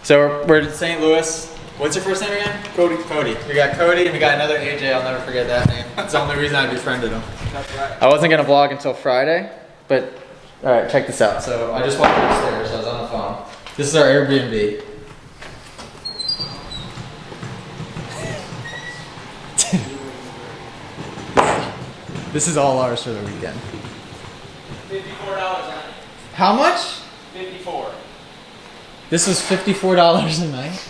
So we're in St. Louis. What's your first name again? Cody. Cody. We got Cody and we got another AJ. I'll never forget that name. That's the only reason I befriended him. That's right. I wasn't gonna vlog until Friday, but all right, check this out. So I just walked upstairs. I was on the phone. This is our Airbnb. This is all ours for the weekend. $54 on it. How much? 54. This was $54 a night.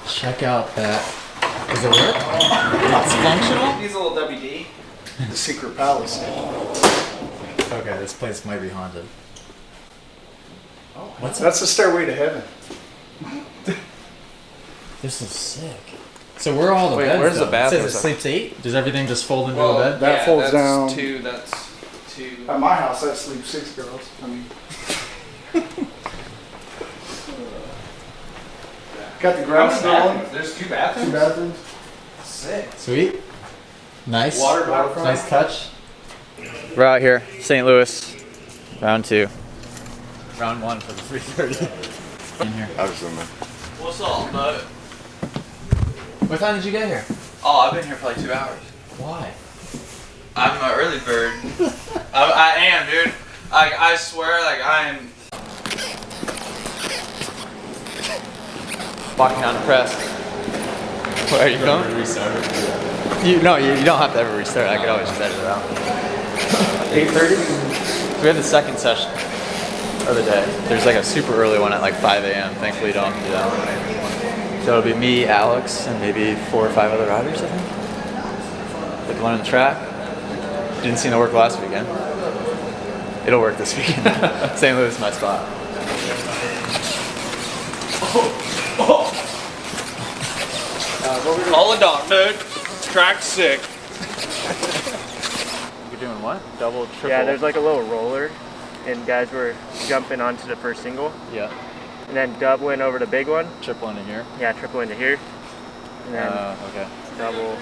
Check out that. Does it work? It's functional? Needs a little WD. The secret palace. Okay, this place might be haunted. Oh, What's that's the stairway to heaven. This is sick. So where are all the Wait, beds? where's the though? bathroom? It says it sleeps 8? Does everything just fold into a bed? That folds down. That's two. At my house, I sleep 6 girls. I mean, got the grass going. There's 2 bathrooms? 2 bathrooms. Sick. Sweet. Nice. Waterfront. Nice touch. We're out here, St. Louis, round 2. Round 1 for the 3:30. In here. I was in there. What's up, bud? What time did you get here? Oh, I've been here for like 2 hours. Why? I'm an early bird. I am, dude. I swear, like I'm. Walking down the press. Where are you going? Restart. You don't have to ever restart. I could always just edit it out. 8:30. We have the second session of the day. There's like a super early one at like 5 a.m. Thankfully, you don't have to do that. So it'll be me, Alex, and maybe 4 or 5 other riders, I think. With one on the track. Didn't seem to work last weekend. It'll work this weekend. St. Louis is my spot. Call a doc, dude. Track sick. You're doing what? Double, triple? Yeah, there's like a little roller, and guys were jumping onto the first single, Yeah. and then double in over the big one. Triple into here. Yeah, triple into here, and then Okay. double.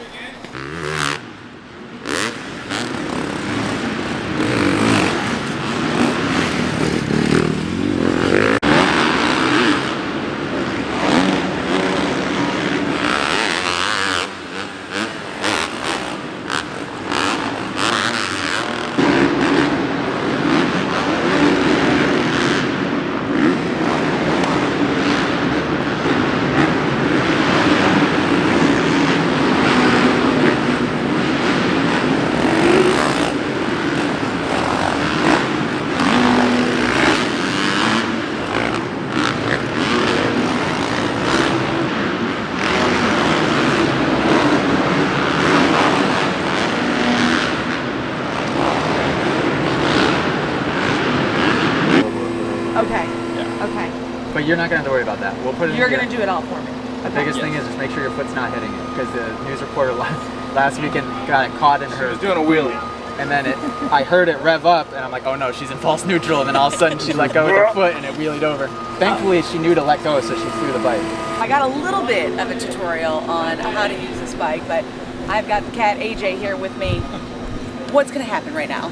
Okay. Yeah. Okay. But you're not going to have to worry about that. We'll put it You're in going to do it all for me. The biggest thing is just make sure your foot's not hitting it, because the news reporter last weekend got it caught in her. She was doing a wheelie. And then I heard it rev up, and I'm like, oh no, she's in false neutral. And then all of a sudden she let go with her foot, and it wheelied over. Thankfully, she knew to let go, so she threw the bike. I got a little bit of a tutorial on how to use this bike, but I've got the cat AJ here with me. What's going to happen right now?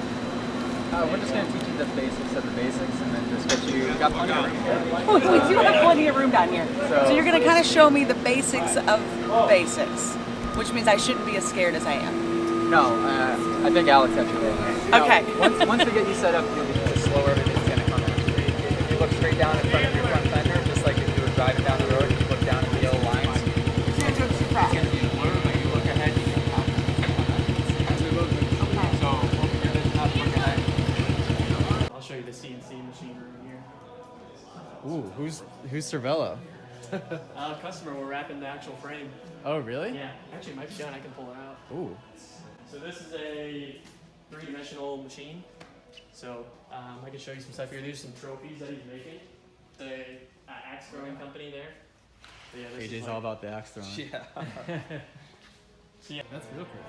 We're just going to teach you the basics of the basics, and then just get you got plenty of room here. Oh, we do have plenty of room down here. So you're going to kind of show me the basics of basics, which means I shouldn't be as scared as I am. No, I think Alex actually. Okay. Once we get you set up, you'll be just slower. Everything's going to come in. If you look straight down in front of your front fender, just like if you were driving down the road, you look down at the yellow lines. It's going to be a blur, but you look ahead, you can count as we move. Okay. So what we do is not look ahead. I'll show you the CNC machine room here. Ooh, who's Cervello? Customer, we're wrapping the actual frame. Oh, really? Yeah, actually it might be done. I can pull it out. Ooh. So this is a 3-dimensional machine. So I can show you some stuff here. These are some trophies that he's making. The axe throwing company there. So yeah, this is AJ's like, all about the axe throwing. Yeah. so yeah, That's real cool.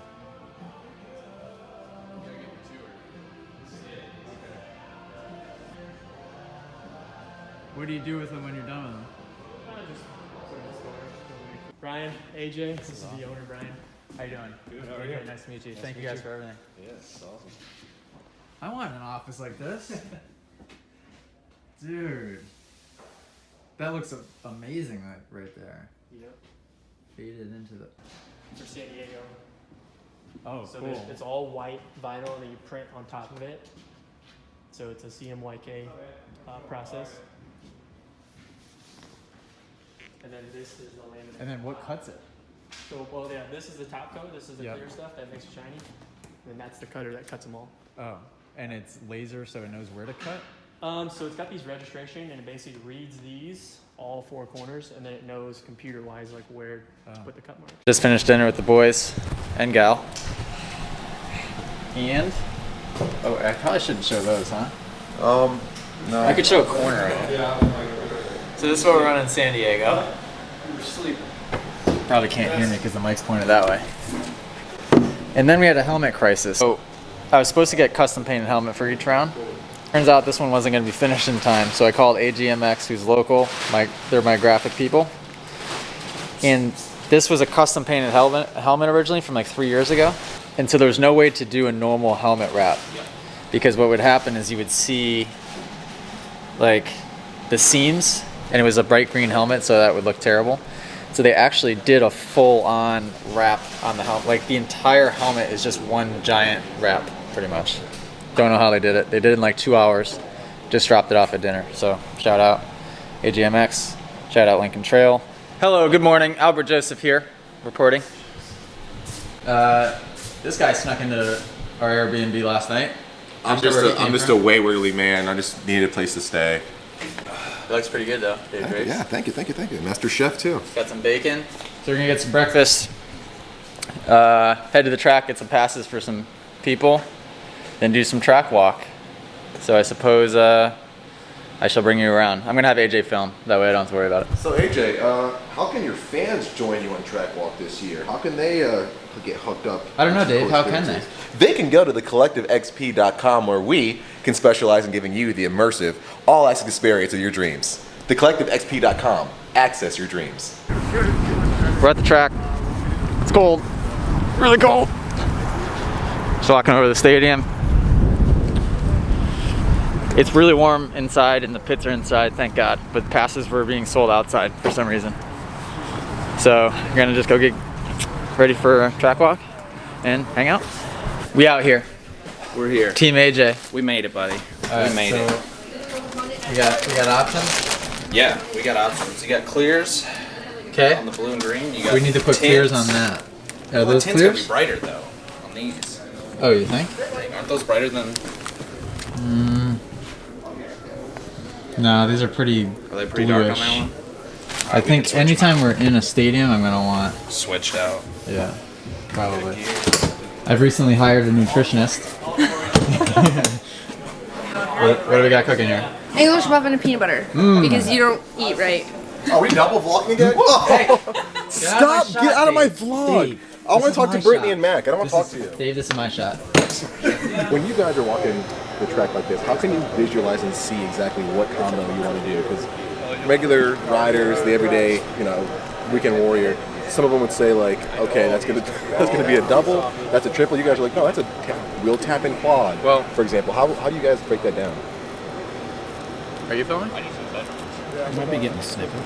What do you do with them when you're done with them? just put it in the storage. Brian, AJ, this is the owner, Brian. How you doing? Good, how are you? Nice to meet you. Thank you guys for everything. Yeah, it's awesome. I want an office like this. Dude, that looks amazing right there. Yep. Faded into the. For San Diego. Oh, So cool. it's all white vinyl and then you print on top of it. So it's a CMYK process. And then this is the laminate. And then what cuts it? So, well, yeah, this is the top coat. This is the Yep. clear stuff that makes it shiny. And that's the cutter that cuts them all. Oh, and it's laser, so it knows where to cut. So it's got these registration, and it basically reads these all four corners, and then it knows computer-wise like where to put the cut mark. Just finished dinner with the boys and gal. And oh, I probably shouldn't show those, huh? No. I could show a corner of it. So this is what we're running in San Diego. You're sleeping. Probably can't hear me because the mic's pointed that way. And then we had a helmet crisis. So I was supposed to get custom painted helmet for each round. Turns out this one wasn't going to be finished in time, so I called AGMX, who's local. They're my graphic people. And this was a custom painted helmet originally from like 3 years ago. And so there was no way to do a normal helmet wrap. Because what would happen is you would see like the seams, and it was a bright green helmet, so that would look terrible. So they actually did a full-on wrap on the helmet. Like the entire helmet is just one giant wrap, pretty much. Don't know how they did it. They did it in like 2 hours. Just dropped it off at dinner. So shout out AGMX. Shout out Lincoln Trail. Hello, good morning. Albert Joseph here, reporting. This guy snuck into our Airbnb last night. I'm just a waywardly man. I just needed a place to stay. It looks pretty good though, Dave Grace. Yeah, thank you. Master Chef too. Got some bacon. So we're gonna get some breakfast. Head to the track, get some passes for some people, then do some track walk. So I suppose I shall bring you around. I'm gonna have AJ film, that way I don't have to worry about it. So AJ, how can your fans join you on Track Walk this year? How can they get hooked up? I don't know, into Dave. cool How can experiences? They can go to thecollectivexp.com, where we can specialize in giving you the immersive, all-access experience of your dreams. Thecollectivexp.com. Access your dreams. We're at the track. It's cold. Really cold. Just walking over to the stadium. It's really warm inside and the pits are inside, thank God. But passes were being sold outside for some reason. So we're gonna just go get ready for a track walk and hang out. We out here. We're here. Team AJ. We made it, buddy. Alright, we made so it. We got options. Yeah, we got options. You got clears Okay. on the blue and green. You got We need to put tints. clears on that. Are Well, those the tints gotta be clears? brighter though on these. Oh, you think? Aren't those brighter than? No, these are pretty Are they pretty dark on bluish. that one? I think anytime we're in a stadium, I'm gonna want. Switched out. Yeah, probably. I've recently hired a nutritionist. what do we got cooking here? English muffin and peanut butter. Because you don't eat right. Are we double vlogging again? Stop! Get out of my vlog! Dave, I want this to talk is to my Brittany shot. and Mac. I don't want to talk to you. Dave, this is my shot. When you guys are walking the track like this, how can you visualize and see exactly what combo you want to do? Because regular riders, the everyday, weekend warrior, some of them would say like, okay, that's gonna be a double, that's a triple. You guys are like, no, that's a wheel tap and quad. Well, for example, how do you guys break that down? Are you filming? I might be getting a snippet.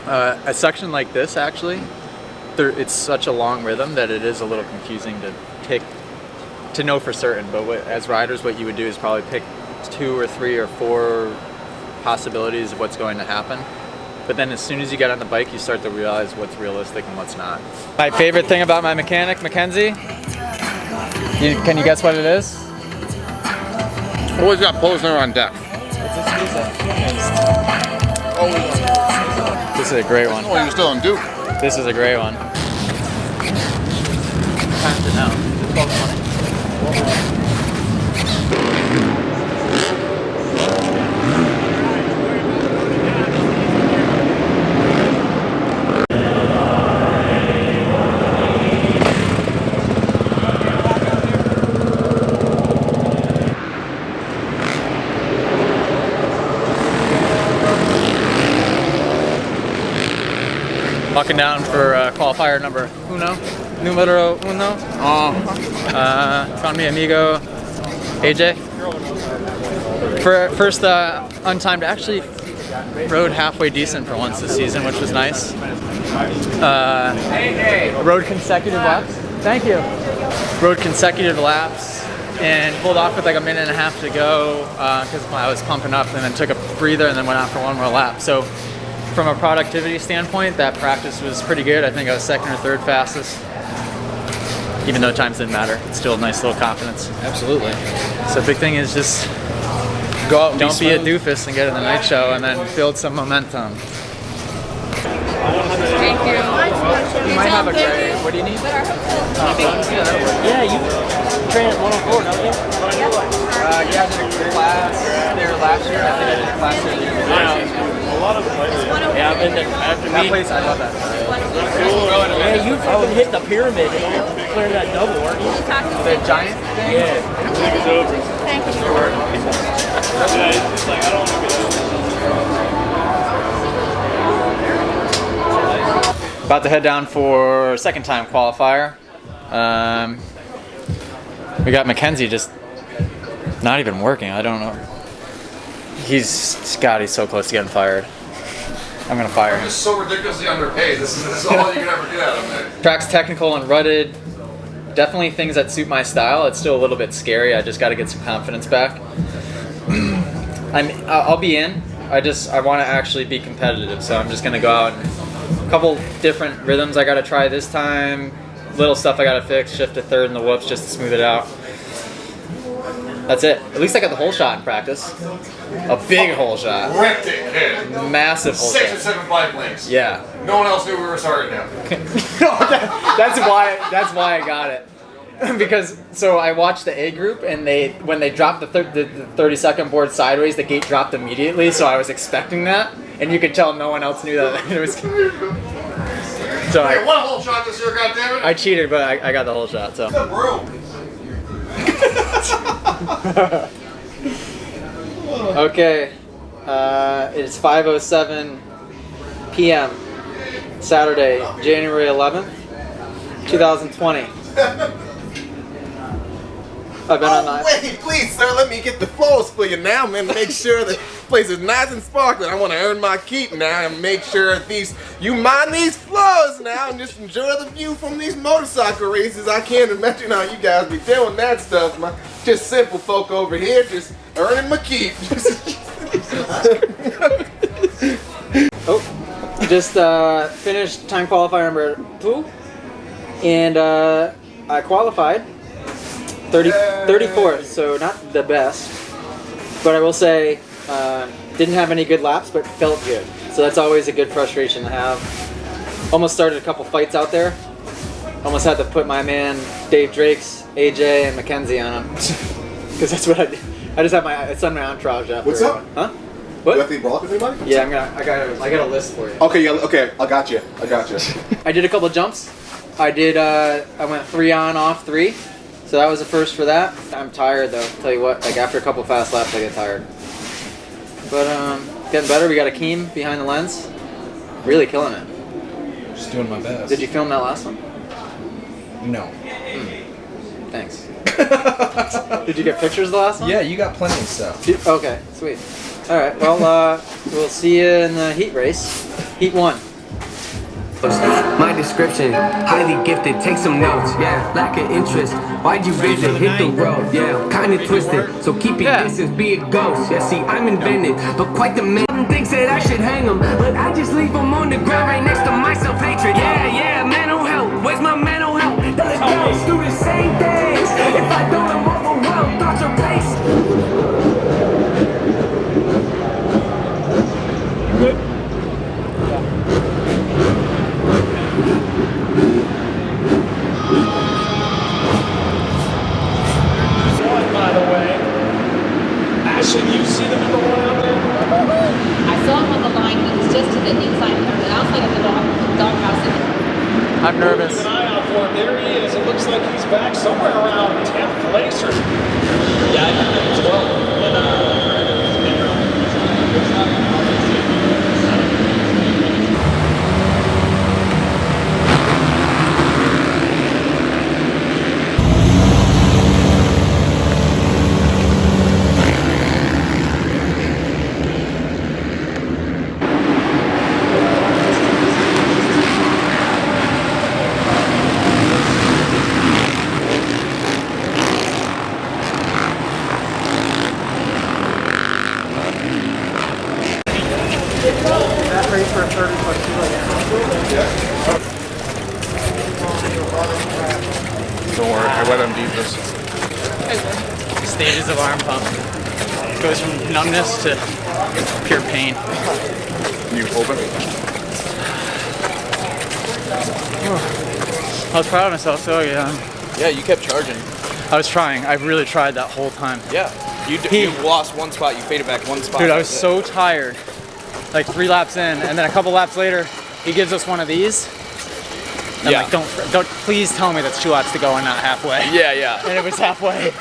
A section like this, actually, it's such a long rhythm that it is a little confusing to pick, to know for certain. But as riders, what you would do is probably pick 2 or 3 or 4 possibilities of what's going to happen. But then as soon as you get on the bike, you start to realize what's realistic and what's not. My favorite thing about my mechanic, Mackenzie, can you guess what it is? Always got Posner on deck. This is a great one. Oh, you're still on Duke. This is a great one. Time to know. Walking down for qualifier numero uno. Con mi amigo AJ. For first untimed, actually rode halfway decent for once this season, which was nice. Rode consecutive laps. Thank you. Rode consecutive laps and pulled off with like a minute and a half to go because I was pumping up, and then took a breather and then went out for one more lap. So from a productivity standpoint, that practice was pretty good. I think I was second or third fastest. Even though times didn't matter, it's still a nice little confidence. Absolutely. So big thing is just go out and don't be a doofus and get in the night show, and then build some momentum. Thank you. You might have a gray. What do you need? Yeah, you train at 104, don't you? Yeah, I did a class there last year. I think I did a class there. Yeah, I've been there after That me. place, I love that. Yeah, you fucking hit the pyramid and cleared that double, weren't you? The giant thing? Yeah. About to head down for second time qualifier. We got Mackenzie just not even working. I don't know. He's so close to getting fired. I'm gonna fire him. Just so ridiculously underpaid. This is all you can ever get out of him. Track's technical and rutted. Definitely things that suit my style. It's still a little bit scary. I just got to get some confidence back. I'll be in. I want to actually be competitive. So I'm just gonna go out and a couple different rhythms I got to try this time. Little stuff I got to fix. Shift to third in the whoops just to smooth it out. That's it. At least I got the hole shot in practice. A big hole shot. Ripped it, kid. Massive hole 6 shot. or 7 bike links. Yeah. No one else knew we were starting now. That's why I got it. Because so I watched the A group, and when they dropped the 30-second board sideways, the gate dropped immediately. So I was expecting that, and you could tell no one else knew that it was. So Hey, one hole shot this year, goddammit. I cheated, but I got the whole shot. So. The broom. Okay, it's 5:07 p.m. Saturday, January 11th, 2020. I've been on that. Wait, please, sir, let me get the flows for you now, man. Make sure the place is nice and sparkling. I want to earn my keep now and make sure that you mind these flows now and just enjoy the view from these motorcycle races. I can't imagine how you guys be doing that stuff, man. Just simple folk over here, just earning my keep. Oh, just finished time qualifier number 2, and I qualified 34th, so not the best, but I will say didn't have any good laps, but felt good. So that's always a good frustration to have. Almost started a couple fights out there. Almost had to put my man Dave Drake's, AJ, and Mackenzie on him, because that's what I did. I just have it's on my entourage after. What's up? Huh? You What? have to block with anybody? Yeah, I got a list for you. Okay, yeah, okay, I got you. I did a couple jumps. I went 3 on, off 3. So that was the first for that. I'm tired though, tell you what, like after a couple fast laps I get tired. But getting better. We got Akeem behind the lens. Really killing it. Just doing my best. Did you film that last one? No. Thanks. Did you get pictures of the last one? Yeah, you got plenty of stuff. Okay, sweet. Alright, well we'll see you in the heat race. Heat 1. My description, highly gifted, take some notes, yeah, lack of interest, why'd you visit, hit the road, yeah, kinda twisted, so keep your distance, be a ghost, yeah, see, I'm invented, but quite the man thinks that I should hang him, but I just leave him on the ground right next to my self-hatred, yeah, mental health, where's my mental health, let's go, do the same things, if I don't, I'm overwhelmed, thoughts are paced. Good? You see the number 1 out there? I saw him on the line. He was just to the inside, or the outside of the doghouse. I'm nervous. Keep an eye out for him. There he is. It looks like he's back somewhere around 10th place or. Yeah, I think 12. I let him deep this. Stages of arm pump. Goes from numbness to pure pain. Can you open? I was proud of myself, so yeah. Yeah, you kept charging. I was trying. I really tried that whole time. Yeah. You lost one spot, you faded back one spot. Dude, I was so tired. Like 3 laps in, and then a couple laps later, he gives us one of these. I'm like, don't, please tell me that's 2 laps to go and not halfway. Yeah, yeah. And it was halfway.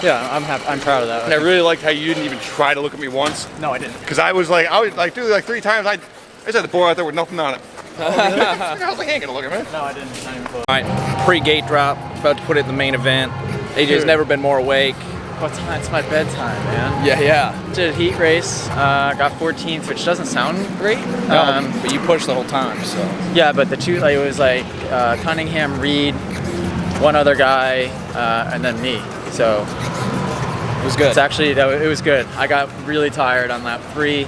Yeah, I'm happy. I'm proud of that. And I really liked how you didn't even try to look at me once. No, I didn't. Because I was like, do like 3 times. I just had the board out there with nothing on it. I was like, he ain't gonna look at me. No, I didn't. Not even close. Alright, pre-gate drop, about to put it in the main event. AJ's never been more awake. What time? It's my bedtime, man. Yeah. Did a heat race, got 14th, which doesn't sound great. But you pushed the whole time, so. Yeah, but the two, like, it was like Cunningham, Reed, one other guy, and then me. So it was good. It's actually, it was good. I got really tired on lap 3.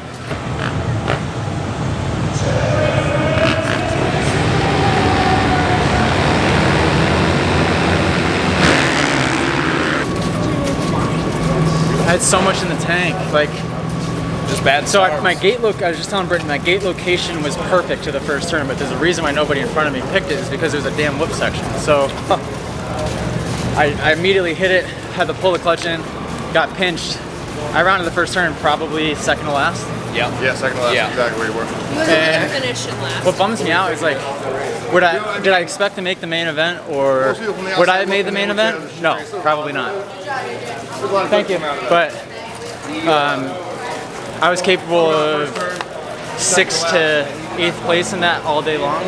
I had so much in the tank, like just bad. So my gate I was just telling Brittany, my gate location was perfect to the first turn, but there's a reason why nobody in front of me picked it is because there's a damn whoop section. So I immediately hit it, had to pull the clutch in, got pinched. I rounded the first turn probably second to last. Yeah, second to last. Yeah. Exactly where you were. You wasn't finish in last. What bums me out is like, did I expect to make the main event, or would I have made the main event? No, probably not. Thank you. But I was capable of 6th to 8th place in that all day long.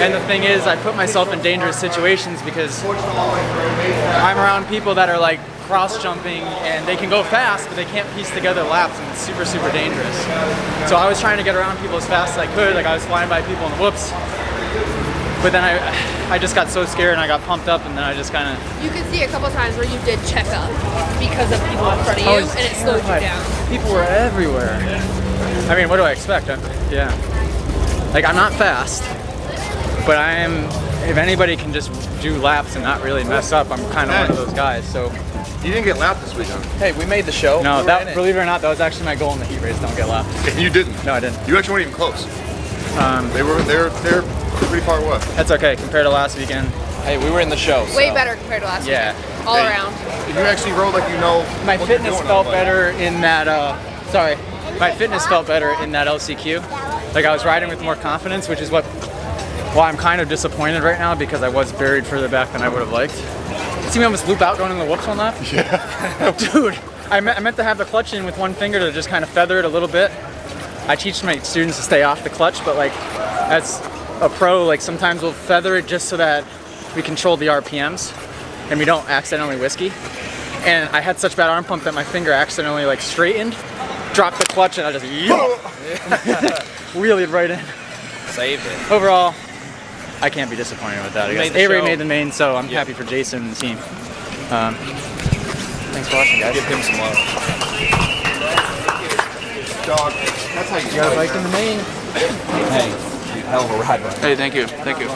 And the thing is, I put myself in dangerous situations because I'm around people that are like cross jumping and they can go fast, but they can't piece together laps, and it's super, super dangerous. So I was trying to get around people as fast as I could. Like I was flying by people in the whoops. But then I just got so scared and I got pumped up, and then I just kind of... You could see a couple times where you did check up because of people in front of you, and it slowed you down. People were everywhere. I mean, what do I expect? Yeah. Like, I'm not fast, but I am... If anybody can just do laps and not really mess up, I'm kind of one of those guys, so... You didn't get lapped this weekend. Hey, we made the show. No, believe it or not, that was actually my goal in the heat race, don't get lapped. You didn't? No, I didn't. You actually weren't even close. They're pretty far away. That's okay compared to last weekend. Hey, we were in the show. Way better compared to last weekend. All around. If you actually rode like you know. My fitness felt better in that. My fitness felt better in that LCQ. Like I was riding with more confidence, which is why I'm kind of disappointed right now because I was buried further back than I would have liked. See me almost loop out going in the whoops on lap? Yeah. Dude, I meant to have the clutch in with one finger to just kind of feather it a little bit. I teach my students to stay off the clutch, but like as a pro, like sometimes we'll feather it just so that we control the RPMs and we don't accidentally whiskey. And I had such bad arm pump that my finger accidentally like straightened, dropped the clutch, and I just wheelied right in. Saved it. Overall, I can't be disappointed with that. I guess Avery made the main, so I'm happy for Jason and the team. Thanks for watching, guys. Give him some love. Dog. That's how you got a bike in the main. Hey, hell of a ride. Hey, thank you. Thank you.